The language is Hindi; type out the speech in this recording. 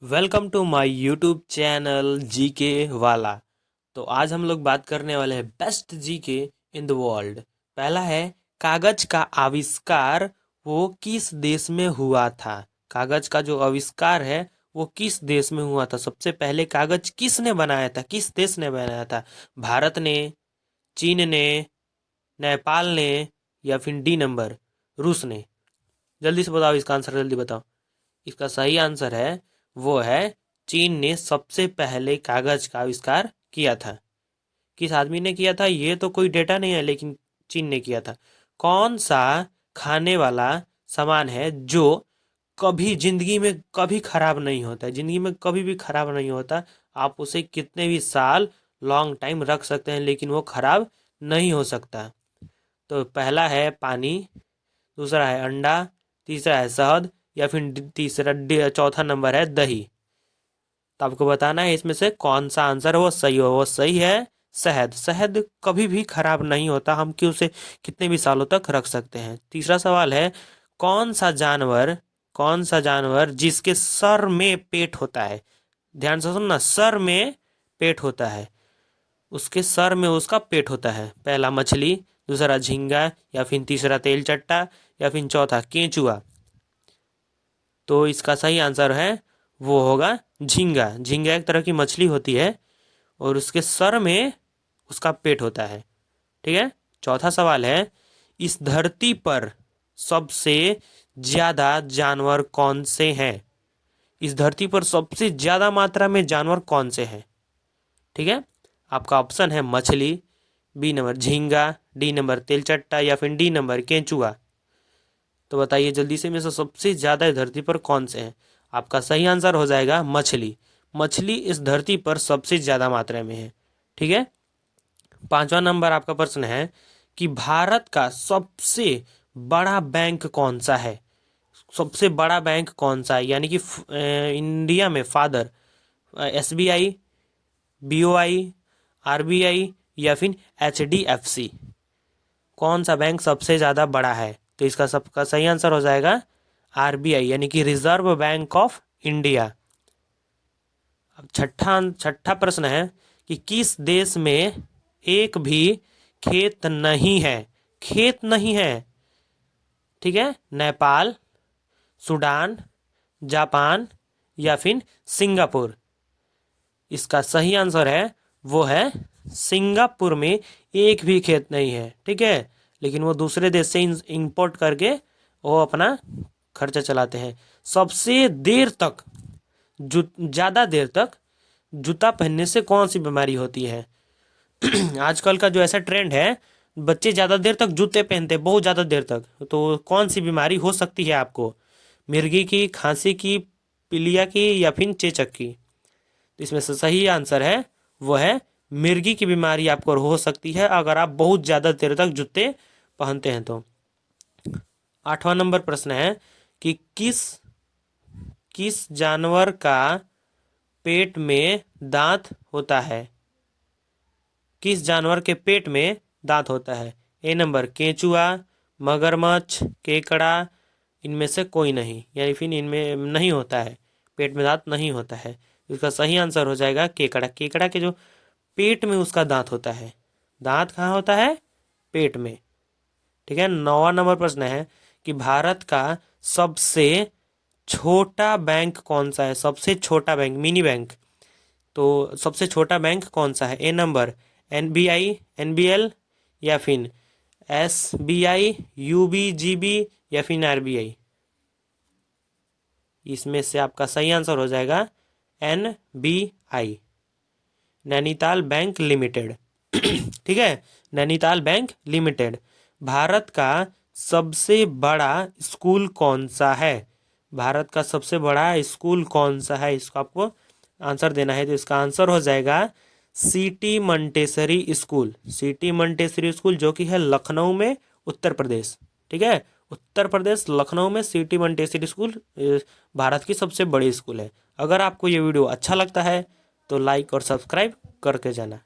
Welcome to my YouTube channel GK वाला। तो आज हम लोग बात करने वाले हैं best GK in the world. पहला है, कागज का आविष्कार वो किस देश में हुआ था। कागज का जो आविष्कार है वो किस देश में हुआ था। सबसे पहले कागज किसने बनाया था, किस देश ने बनाया था। भारत ने, चीन ने, नेपाल ने, या फिर डी नंबर रूस ने। जल्दी से बताओ इसका आंसर, जल्दी बताओ। इसका सही आंसर है, वो है चीन ने सबसे पहले कागज का आविष्कार किया था। किस आदमी ने किया था ये तो कोई डेटा नहीं है, लेकिन चीन ने किया था। कौन सा खाने वाला सामान है जो कभी जिंदगी में कभी खराब नहीं होता है, जिंदगी में कभी भी खराब नहीं होता। आप उसे कितने भी साल लॉन्ग टाइम रख सकते हैं लेकिन वो खराब नहीं हो सकता। तो पहला है पानी, दूसरा है अंडा, तीसरा है शहद, या फिर चौथा नंबर है दही। तो आपको बताना है इसमें से कौन सा आंसर वो सही हो। वो सही है शहद। शहद कभी भी खराब नहीं होता, हम कि उसे कितने भी सालों तक रख सकते हैं। तीसरा सवाल है, कौन सा जानवर, कौन सा जानवर जिसके सर में पेट होता है। ध्यान से सुनना, सर में पेट होता है, उसके सर में उसका पेट होता है। पहला मछली, दूसरा झींगा, या फिर तीसरा तेल चट्टा, या फिर चौथा केंचुआ। तो इसका सही आंसर है वो होगा झींगा। झींगा एक तरह की मछली होती है और उसके सर में उसका पेट होता है। ठीक है। चौथा सवाल है, इस धरती पर सबसे ज्यादा जानवर कौन से हैं। इस धरती पर सबसे ज्यादा मात्रा में जानवर कौन से हैं। ठीक है। आपका ऑप्शन है मछली, बी नंबर झींगा, डी नंबर तेलचट्टा, या फिर डी नंबर केंचुआ। तो बताइए जल्दी से, में से सबसे ज्यादा इस धरती पर कौन से हैं। आपका सही आंसर हो जाएगा मछली। मछली इस धरती पर सबसे ज्यादा मात्रा में है। ठीक है। पांचवा नंबर आपका प्रश्न है कि भारत का सबसे बड़ा बैंक कौन सा है। सबसे बड़ा बैंक कौन सा है, यानी कि इंडिया में फादर, SBI, BOI, RBI, या फिर HDFC। कौन सा बैंक सबसे ज़्यादा बड़ा है। तो इसका सबका सही आंसर हो जाएगा RBI, यानी कि रिजर्व बैंक ऑफ इंडिया। अब छठा प्रश्न है कि किस देश में एक भी खेत नहीं है। खेत नहीं है। ठीक है। नेपाल, सूडान, जापान, या फिर सिंगापुर। इसका सही आंसर है वो है सिंगापुर में एक भी खेत नहीं है। ठीक है। लेकिन वो दूसरे देश से इंपोर्ट करके वो अपना खर्चा चलाते हैं। सबसे देर तक, ज़्यादा देर तक जूता पहनने से कौन सी बीमारी होती है। आजकल का जो ऐसा ट्रेंड है, बच्चे ज़्यादा देर तक जूते पहनते हैं, बहुत ज़्यादा देर तक। तो कौन सी बीमारी हो सकती है आपको, मिर्गी की, खांसी की, पीलिया की, या फिर चेचक की। तो इसमें से सही आंसर है वो है मिर्गी की बीमारी आपको हो सकती है अगर आप बहुत ज़्यादा देर तक जूते पहनते हैं तो। आठवां नंबर प्रश्न है कि किस किस जानवर का पेट में दांत होता है। किस जानवर के पेट में दांत होता है। ए नंबर केंचुआ, मगरमच्छ, केकड़ा, इनमें से कोई नहीं, यानी फिर इनमें नहीं होता है, पेट में दांत नहीं होता है। इसका सही आंसर हो जाएगा केकड़ा। केकड़ा के जो पेट में उसका दांत होता है। दांत कहाँ होता है, पेट में। ठीक है। नौवां नंबर प्रश्न है कि भारत का सबसे छोटा बैंक कौन सा है। सबसे छोटा बैंक, मिनी बैंक। तो सबसे छोटा बैंक कौन सा है। ए नंबर NBI, NBL, या फिर SBI, UBGB, या फिर RBI। इसमें से आपका सही आंसर हो जाएगा NBI, नैनीताल बैंक लिमिटेड। ठीक है। Nainital bank limited. भारत का सबसे बड़ा स्कूल कौन सा है। भारत का सबसे बड़ा स्कूल कौन सा है, इसको आपको आंसर देना है। तो इसका आंसर हो जाएगा city Montessori school. City Montessori school जो कि है लखनऊ में, उत्तर प्रदेश। ठीक है। उत्तर प्रदेश लखनऊ में सिटी मंटेसरी स्कूल भारत की सबसे बड़ी स्कूल है। अगर आपको ये वीडियो अच्छा लगता है तो लाइक और सब्सक्राइब करके जाना।